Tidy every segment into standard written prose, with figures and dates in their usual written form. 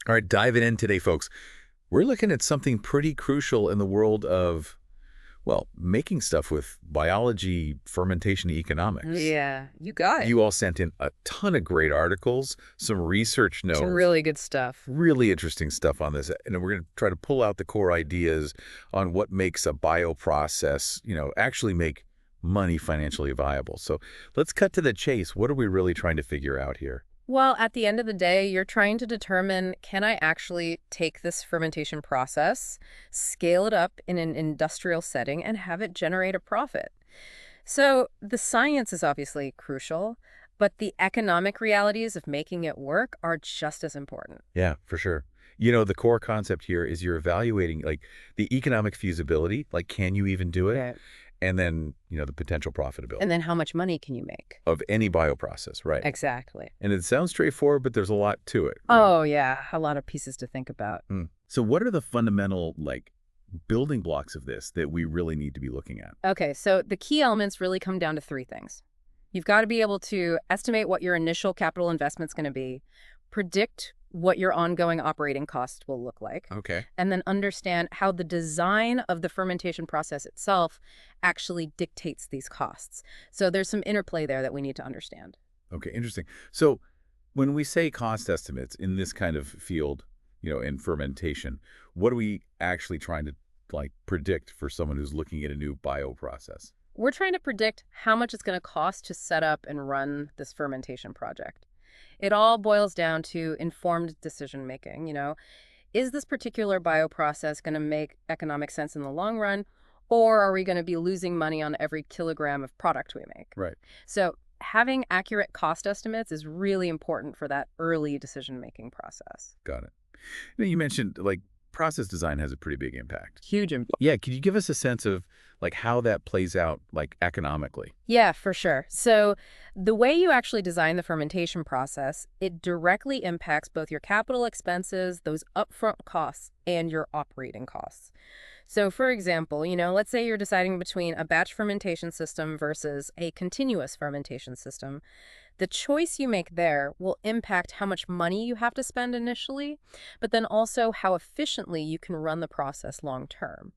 All right, diving in today, folks. We're looking at something pretty crucial in the world of, well, making stuff with biology, fermentation economics. Yeah, you got it. You all sent in a ton of great articles, some research Some notes, really good stuff. really interesting stuff on this. And we're going to try to pull out the core ideas on what makes a bioprocess, actually make money financially viable. So let's cut to the chase. What are we really trying to figure out here? Well, at the end of the day, you're trying to determine, can I actually take this fermentation process, scale it up in an industrial setting, and have it generate a profit? So the science is obviously crucial, but the economic realities of making it work are just as important. Yeah, for sure. The core concept here is you're evaluating like the economic feasibility, like can you even do it? Right. And then, the potential And profitability then how much money can you make? of any bioprocess, right? Exactly. And it sounds straightforward, but there's a lot to it, right? Oh, yeah, a lot of pieces to think about. So what are the fundamental, like, building blocks of this that we really need to be looking at? Okay, so the key elements really come down to three things. You've got to be able to estimate what your initial capital investment's going to be, predict what your ongoing operating costs will look like, Okay. and then understand how the design of the fermentation process itself actually dictates these costs. So there's some interplay there that we need to understand. Okay, interesting. So when we say cost estimates in this kind of field, in fermentation, what are we actually trying to, like, predict for someone who's looking at a new bioprocess? We're trying to predict how much it's going to cost to set up and run this fermentation project. It all boils down to informed decision making. Is this particular bioprocess going to make economic sense in the long run, or are we going to be losing money on every kilogram of product we make? Right. So having accurate cost estimates is really important for that early decision making process. Got it. You mentioned, like, process design has a pretty big impact. Huge impact. Yeah, could you give us a sense of, like, how that plays out, like, economically? Yeah, for sure. So the way you actually design the fermentation process, it directly impacts both your capital expenses, those upfront costs, and your operating costs. So for example, let's say you're deciding between a batch fermentation system versus a continuous fermentation system. The choice you make there will impact how much money you have to spend initially, but then also how efficiently you can run the process long term.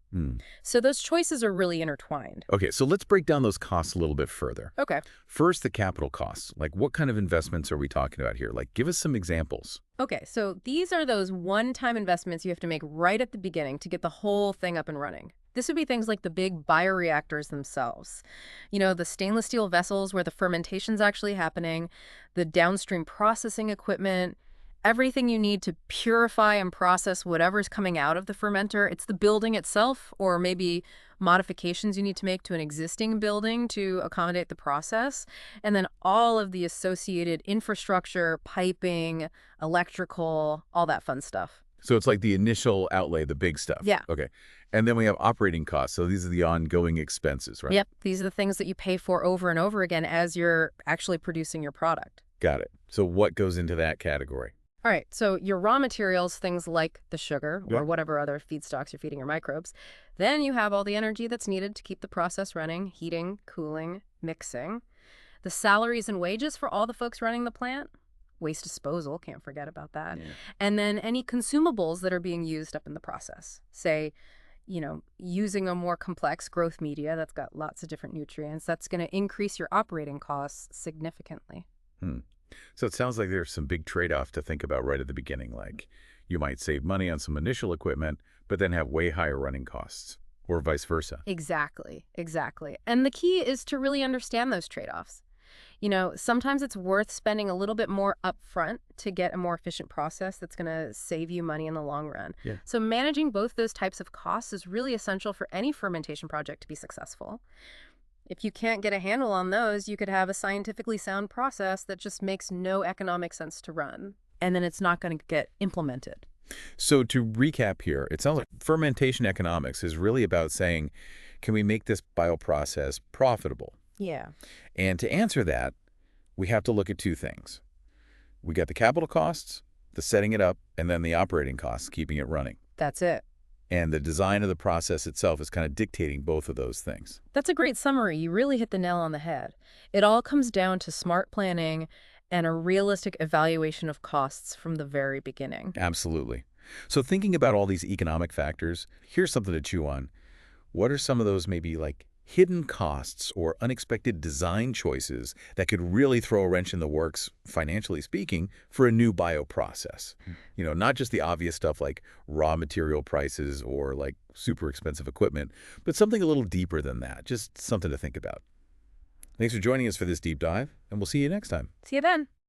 So those choices are really intertwined. Okay, so let's break down those costs a little bit further. Okay. First, the capital costs. Like, what kind of investments are we talking about here? Like, give us some examples. Okay, so these are those one-time investments you have to make right at the beginning to get the whole thing up and running. This would be things like the big bioreactors themselves. The stainless steel vessels where the fermentation's actually happening, the downstream processing equipment, everything you need to purify and process whatever's coming out of the fermenter. It's the building itself, or maybe modifications you need to make to an existing building to accommodate the process, and then all of the associated infrastructure, piping, electrical, all that fun stuff. So it's like the initial outlay, the big stuff. Yeah. Okay. And then we have operating costs. So these are the ongoing expenses, right? Yep. These are the things that you pay for over and over again as you're actually producing your product. Got it. So what goes into that category? All right, so your raw materials, things like the sugar Yeah. or whatever other feedstocks you're feeding your microbes. Then you have all the energy that's needed to keep the process running, heating, cooling, mixing. The salaries and wages for all the folks running the plant. Waste disposal, can't forget about that. Yeah. And then any consumables that are being used up in the process. Say, using a more complex growth media that's got lots of different nutrients, that's going to increase your operating costs significantly. So it sounds like there's some big trade-off to think about right at the beginning. Like, you might save money on some initial equipment, but then have way higher running costs, or vice versa. Exactly. And the key is to really understand those trade-offs. Sometimes it's worth spending a little bit more upfront to get a more efficient process that's going to save you money in the long run. Yeah. So managing both those types of costs is really essential for any fermentation project to be successful. If you can't get a handle on those, you could have a scientifically sound process that just makes no economic sense to run, and then it's not going to get implemented. So to recap here, it sounds like fermentation economics is really about saying, can we make this bioprocess profitable? Yeah. And to answer that, we have to look at two things. We got the capital costs, the setting it up, and then the operating costs, keeping it running. That's it. And the design of the process itself is kind of dictating both of those things. That's a great summary. You really hit the nail on the head. It all comes down to smart planning and a realistic evaluation of costs from the very beginning. Absolutely. So thinking about all these economic factors, here's something to chew on. What are some of those maybe like hidden costs or unexpected design choices that could really throw a wrench in the works, financially speaking, for a new bioprocess? Not just the obvious stuff like raw material prices or like super expensive equipment, but something a little deeper than that, just something to think about. Thanks for joining us for this deep dive, and we'll see you next time. See you then.